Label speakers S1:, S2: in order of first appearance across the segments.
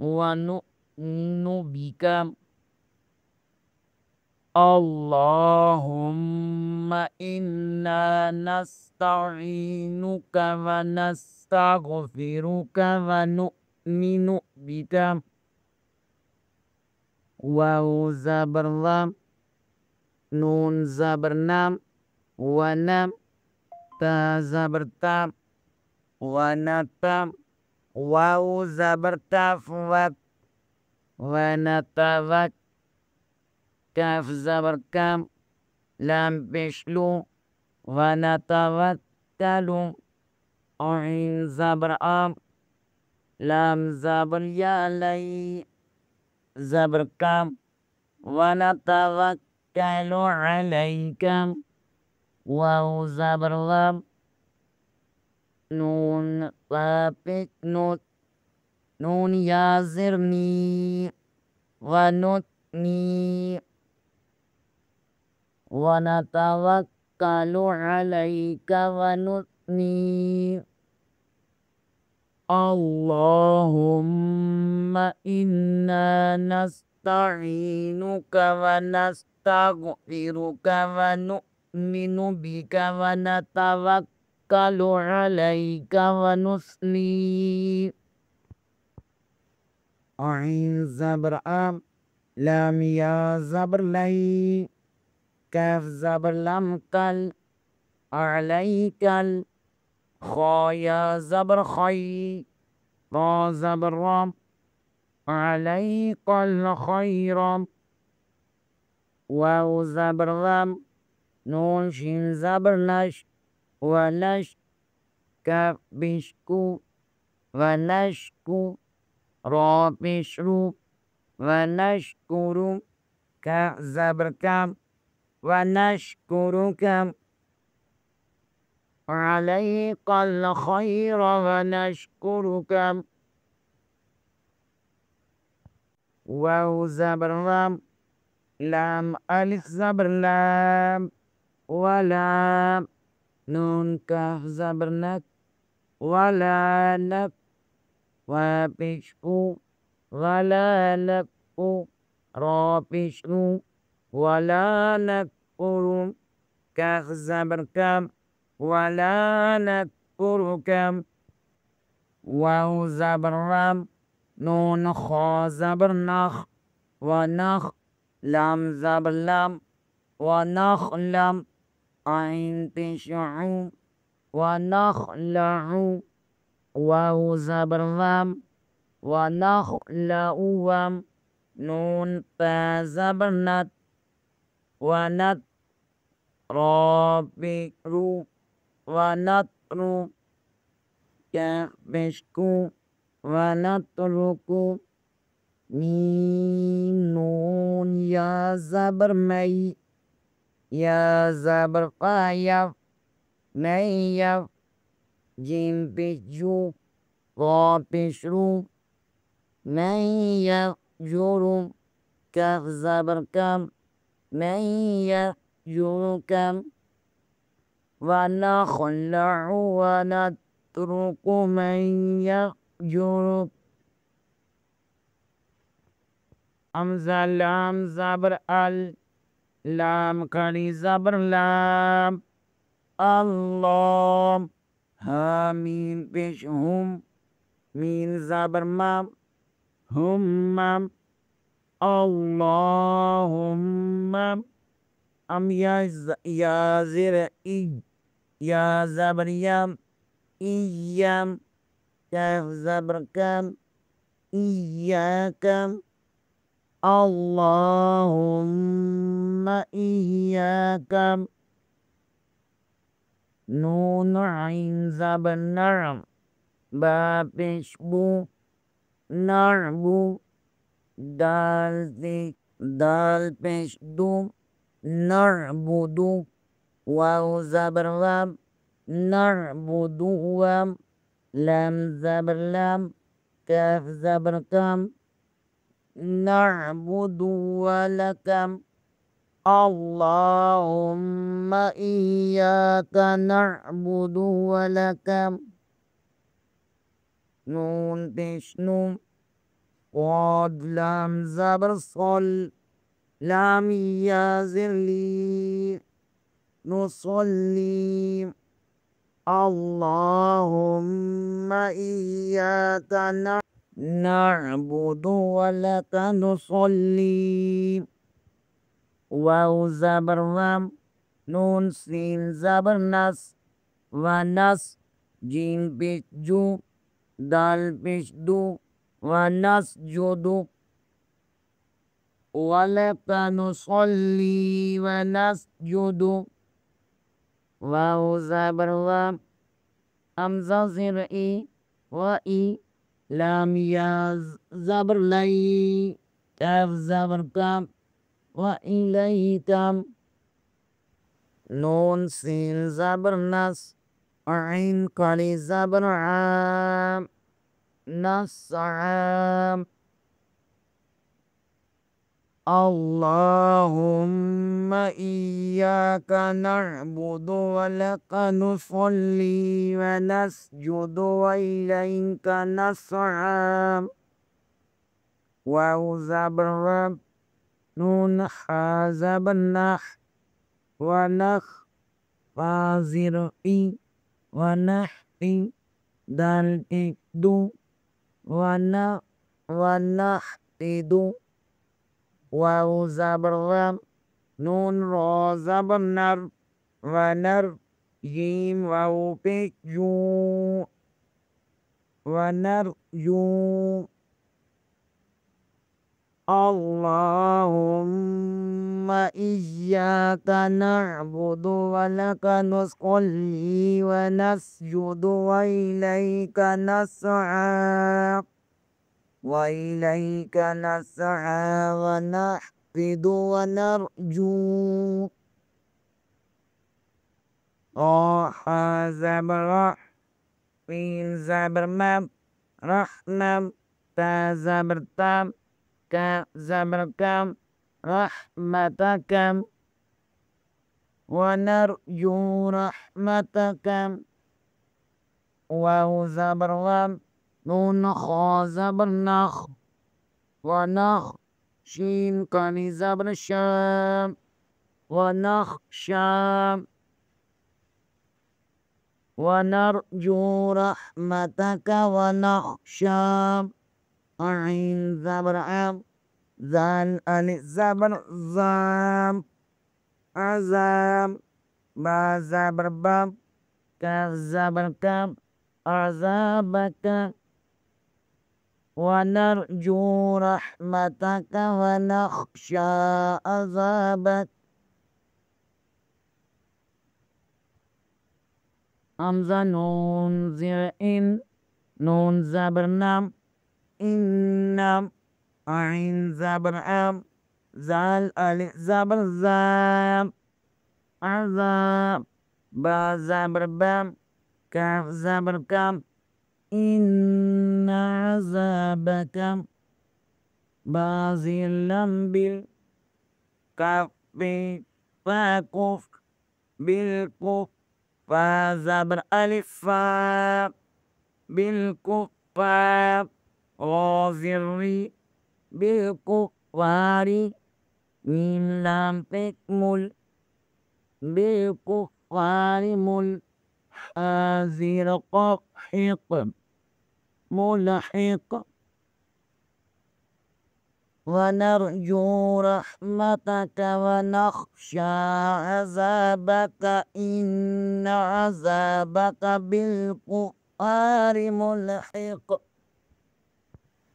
S1: ونؤمن اللهم إنا نستعينك ونستغفرك ونؤمن بك. واو زبر lam, نون زبر نام، ونم. تا زبر تام، ونتم. واو زبر تف وك، ونتوك. كاف زبر كم، لام بشلو، ونتوكل. عين زبر أم، لام زبر يا لي. زبر كم، ونتوكل عليك. واو زبر لام، نون ثابت نوت نون يازرني ونثني ونتوكل عليك ونثني اللهم إنا نستعينك ونستغفرك ونؤمن بك ونتوكل عليك ونثني عين زبر أم لام يا زبر لي كاف زبر لم كل عليك خا يا زبر خي را زبر رام عليك الخير واو زبر ذم نون شين زبر نش ونش كاف بشكو ونشكو را بشرو ونشكر كاف زبر كم ونشكرك عليك الخير ونشكرك واو زبر لام لام ألف زبر لام ولام نون كاف زبر نك ولا نك وبشكو ولا نكفو را بشرو ولا نكفر كاف زبر كم ولا نكفرك واو زبر رم نون خا زبر نخ ونخ لام زبر لم ونخلم عين تشعو ونخلع واو زبر ذم ونخلع نون تا زبر نت ونت رابع ونتر كاف بشكو ونترك ميم نون يا زبر مي يا زبر قايف ميف جيم بشجو را بشرو ميف جرو كاف زبر كم ميف جرو كم ونخلع ونترك من يفجر همزة لام زبر لام كري زبر لام الله همين بش هم مين زبر مام هم اللهم يا زر يا زبر يم إيام كاف زبر كم إياك اللهم إياك نون عين زبر نعم بابشبو نعبو دال بشدو نعبدو واو زبر لام نعبدو لام زبر لام كاف زبر كم نعبد ولك اللهم إياك نعبد ولك نون بشنو قاد لام زبر صل لام يازر لي نصلي اللهم إياك نعبد ولك نصلي واو زبر وم نون سين زبر نس ونس جيم بجو دال بجدو ونسجد ولك نصلي ونسجد واو زبر وم همزة زرعي وإي لام يا زبر لي كاف زبر كم وإليك نون سين زبر نس عين قلي زبر عام نسعام. اللهم إياك نعبد ولك نصلي ونسجد وإليك نسعى. واو زبر نون حازبنح ونخ فازرقي ونحقي دال إكدو ونحقد. واو زبر نون را زبر نر ونر جيم واو بيجو ونرجو. اللهم إياك نعبد ولك نصلي ونسجد وإليك نسعى. وإليك نسعى ونحفد ونرجو. راح زبر فين زبر مم رحمم تا زبر تم كاف زبر كم رحمتكم ونرجو رحمتكم. واو زبر وم نون خا زبر نخ ونخ شين قني زبر شام ونخشام. ونرجو رحمتك ونخشام. عين زبر عام زال ألف زبر زام عزام. با زبر بام كاف زبر كام عذابك. ونرجو رحمتك ونخشى عذابك. همزة نون زر إن نون زبر نم إنم. عين زبر عام زال ألف زبر زام عذاب. با زبر بام كاف زبر كم إن عذابك. بازلا بالكف فاكف بالكف فا زبر ألف فا بالكفار. غازري بالكفار من لم تكمل بالكفار حازر قحط ملحق. ونرجو رحمتك ونخشى عذابك إن عذابك بالكفار ملحق.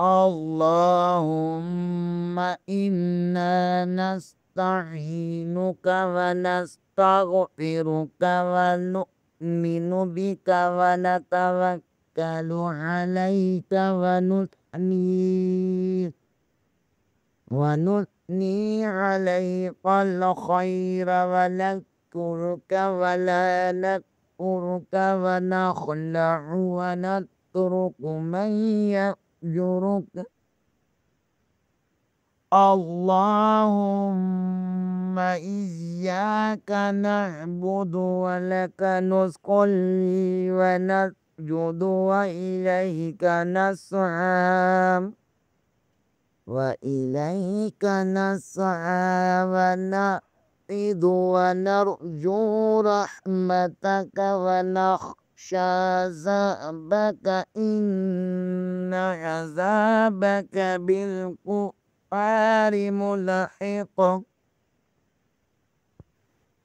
S1: اللهم إنا نستعينك ونستغفرك ونؤمن بك ونتوكل عليك ونثني عليك الخير ونذكرك ولا نذكرك ونخلع ونترك من يفجرك. اللهم إياك نعبد ولك نصلي ونسجد وإليك نسعى. وإليك نسعى ونعبد ونرجو رحمتك ونخشى عذابك إن عذابك بالكفار ملحق.